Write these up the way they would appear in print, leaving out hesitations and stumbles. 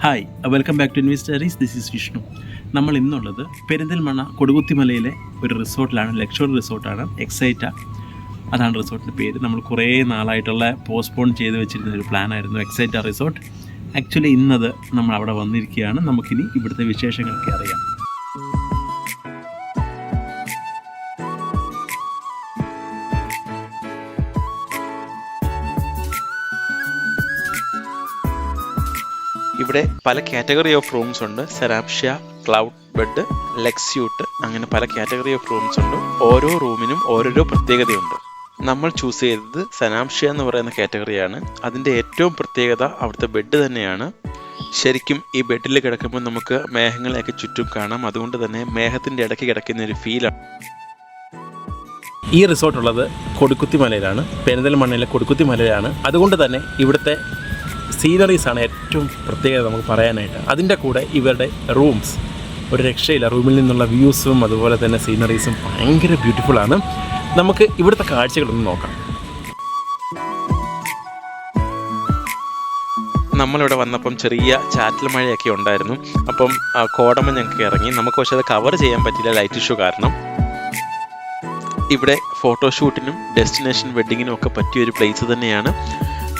Hi, welcome back to Investories. This is Vishnu. നമ്മൾ ഇന്നുള്ളത് പെരിന്തൽമണ്ണ കൊടുകുത്തിമലയിലെ ഒരു റിസോർട്ടിലാണ്. ലക്ഷറി റിസോർട്ടാണ്, എക്സൈറ്റ. അതാണ് റിസോർട്ടിൻ്റെ പേര്. നമ്മൾ കുറേ നാളായിട്ടുള്ള പോസ്റ്റ്പോൺ ചെയ്ത് വെച്ചിരുന്ന ഒരു പ്ലാനായിരുന്നു എക്സൈറ്റ റിസോർട്ട്. ആക്ച്വലി ഇന്നത് നമ്മൾ അവിടെ വന്നിരിക്കുകയാണ്. നമുക്കിനി ഇവിടുത്തെ വിശേഷങ്ങളൊക്കെ അറിയാം. ഇവിടെ പല കാറ്റഗറി ഓഫ് റൂംസ് ഉണ്ട്. സെറാംഷ്യ, ക്ലൗഡ് ബെഡ്, ലെക്സ്യൂട്ട്, അങ്ങനെ പല കാറ്റഗറി ഓഫ് റൂംസ് ഉണ്ട്. ഓരോ റൂമിനും ഓരോരോ പ്രത്യേകതയുണ്ട്. നമ്മൾ ചൂസ് ചെയ്തത് സെറാംഷ്യ എന്ന് പറയുന്ന കാറ്റഗറിയാണ്. അതിൻ്റെ ഏറ്റവും പ്രത്യേകത അവിടുത്തെ ബെഡ് തന്നെയാണ്. ശരിക്കും ഈ ബെഡിൽ കിടക്കുമ്പോൾ നമുക്ക് മേഘങ്ങളെയൊക്കെ ചുറ്റും കാണാം. അതുകൊണ്ട് തന്നെ മേഘത്തിൻ്റെ ഇടയ്ക്ക് കിടക്കുന്ന ഒരു ഫീലാണ്. ഈ റിസോർട്ട് ഉള്ളത് കൊടുകുത്തിമലയിലാണ്, പെരിന്തൽമണ്ണയിലെ കൊടുകുത്തിമലയിലാണ്. അതുകൊണ്ട് തന്നെ ഇവിടുത്തെ സീനറീസാണ് ഏറ്റവും പ്രത്യേകത നമുക്ക് പറയാനായിട്ട്. അതിൻ്റെ കൂടെ ഇവരുടെ റൂംസ് ഒരു രക്ഷയില്ല. റൂമിൽ നിന്നുള്ള വ്യൂസും അതുപോലെ തന്നെ സീനറീസും ഭയങ്കര ബ്യൂട്ടിഫുള്ളാണ്. നമുക്ക് ഇവിടുത്തെ കാഴ്ചകളൊന്ന് നോക്കാം. നമ്മളിവിടെ വന്നപ്പം ചെറിയ ചാറ്റൽ മഴയൊക്കെ ഉണ്ടായിരുന്നു. അപ്പം കോടമഞ്ഞ് ഞങ്ങൾക്ക് ഇറങ്ങി. നമുക്ക് പക്ഷേ അത് കവർ ചെയ്യാൻ പറ്റില്ല, ലൈറ്റ് ഇഷ്യൂ കാരണം. ഇവിടെ ഫോട്ടോഷൂട്ടിനും ഡെസ്റ്റിനേഷൻ വെഡ്ഡിങ്ങിനും ഒക്കെ പറ്റിയൊരു പ്ലേസ് തന്നെയാണ്.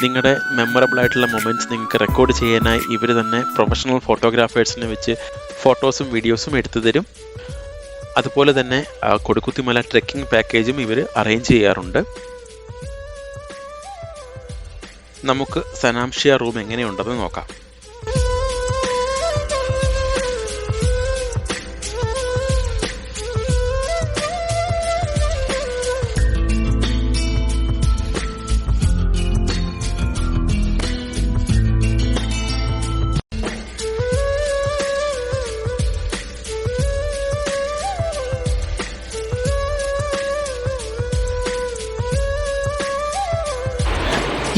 നിങ്ങളുടെ മെമ്മറബിൾ ആയിട്ടുള്ള മൊമെൻറ്റ്സ് നിങ്ങൾക്ക് റെക്കോർഡ് ചെയ്യാനായി ഇവർ തന്നെ പ്രൊഫഷണൽ ഫോട്ടോഗ്രാഫേഴ്സിനെ വെച്ച് ഫോട്ടോസും വീഡിയോസും എടുത്തു തരും. അതുപോലെ തന്നെ കൊടുകുത്തിമല ട്രെക്കിംഗ് പാക്കേജും ഇവർ അറേഞ്ച് ചെയ്യാറുണ്ട്. നമുക്ക് സെറാംഷ്യ റൂം എങ്ങനെയുണ്ടെന്ന് നോക്കാം.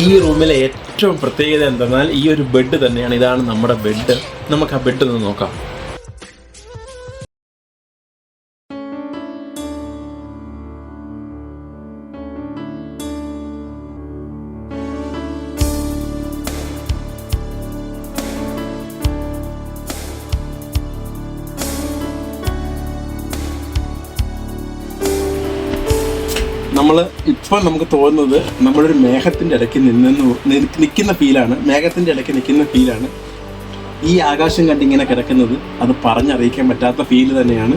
ഈ റൂമിലെ ഏറ്റവും പ്രത്യേകത എന്തെന്നാൽ ഈ ഒരു ബെഡ് തന്നെയാണ്. ഇതാണ് നമ്മുടെ ബെഡ്. നമുക്ക് ആ ബെഡ് ഒന്ന് നോക്കാം. ഇപ്പോൾ നമുക്ക് തോന്നുന്നത് നമ്മളൊരു മേഘത്തിൻ്റെ ഇടയ്ക്ക് നിൽക്കുന്ന ഫീലാണ്. മേഘത്തിൻ്റെ ഇടയ്ക്ക് നിൽക്കുന്ന ഫീലാണ്. ഈ ആകാശം കണ്ടിങ്ങനെ കിടക്കുന്നത് അത് പറഞ്ഞറിയിക്കാൻ പറ്റാത്ത ഫീല് തന്നെയാണ്.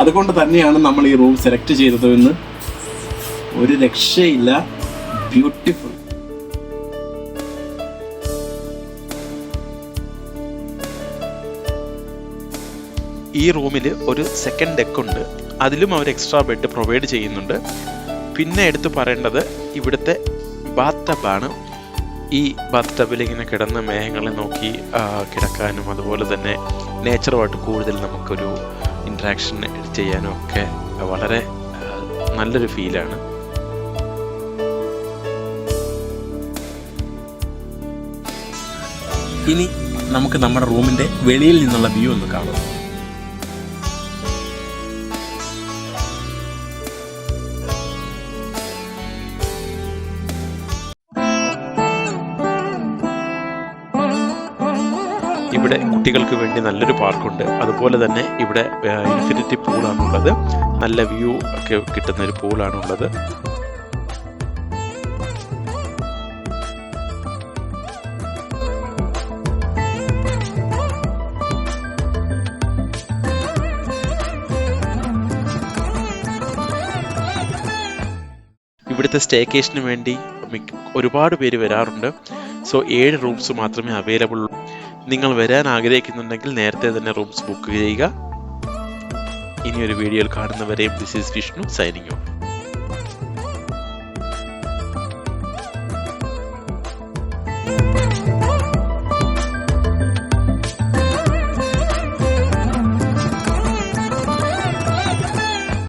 അതുകൊണ്ട് തന്നെയാണ് നമ്മൾ ഈ റൂം സെലക്ട് ചെയ്തതെന്ന്. ഒരു രക്ഷയില്ല, ബ്യൂട്ടിഫുൾ. ഈ റൂമിൽ ഒരു സെക്കൻഡ് ഡെക്ക് ഉണ്ട്. അതിലും അവർ എക്സ്ട്രാ ബെഡ് പ്രൊവൈഡ് ചെയ്യുന്നുണ്ട്. പിന്നെ എടുത്തു പറയേണ്ടത് ഇവിടുത്തെ ബാത്ത് ടബാണ്. ഈ ബാത്ത് ടബിൽ ഇങ്ങനെ കിടന്ന മേഘങ്ങളെ നോക്കി കിടക്കാനും അതുപോലെ തന്നെ നേച്ചറുമായിട്ട് കൂടുതൽ നമുക്കൊരു ഇൻട്രാക്ഷൻ ചെയ്യാനും ഒക്കെ വളരെ നല്ലൊരു ഫീലാണ്. ഇനി നമുക്ക് നമ്മുടെ റൂമിൻ്റെ വെളിയിൽ നിന്നുള്ള വ്യൂ ഒന്ന് കാണാം. ഇവിടെ കുട്ടികൾക്ക് വേണ്ടി നല്ലൊരു പാർക്കുണ്ട്. അതുപോലെ തന്നെ ഇവിടെ ഇൻഫിനിറ്റി പൂളാണുള്ളത്. നല്ല വ്യൂ ഒക്കെ കിട്ടുന്ന ഒരു പൂളാണുള്ളത്. ഇവിടുത്തെ സ്റ്റേക്കേഷന് വേണ്ടി ഒരുപാട് പേര് വരാറുണ്ട്. സോ 7 റൂംസ് മാത്രമേ അവൈലബിൾ ഉള്ളൂ. നിങ്ങൾ വരാൻ ആഗ്രഹിക്കുന്നുണ്ടെങ്കിൽ നേരത്തെ തന്നെ റൂംസ് ബുക്ക് ചെയ്യുക. ഇനിയൊരു വീഡിയോയിൽ കാണുന്നവരെയും this is Vishnu signing of.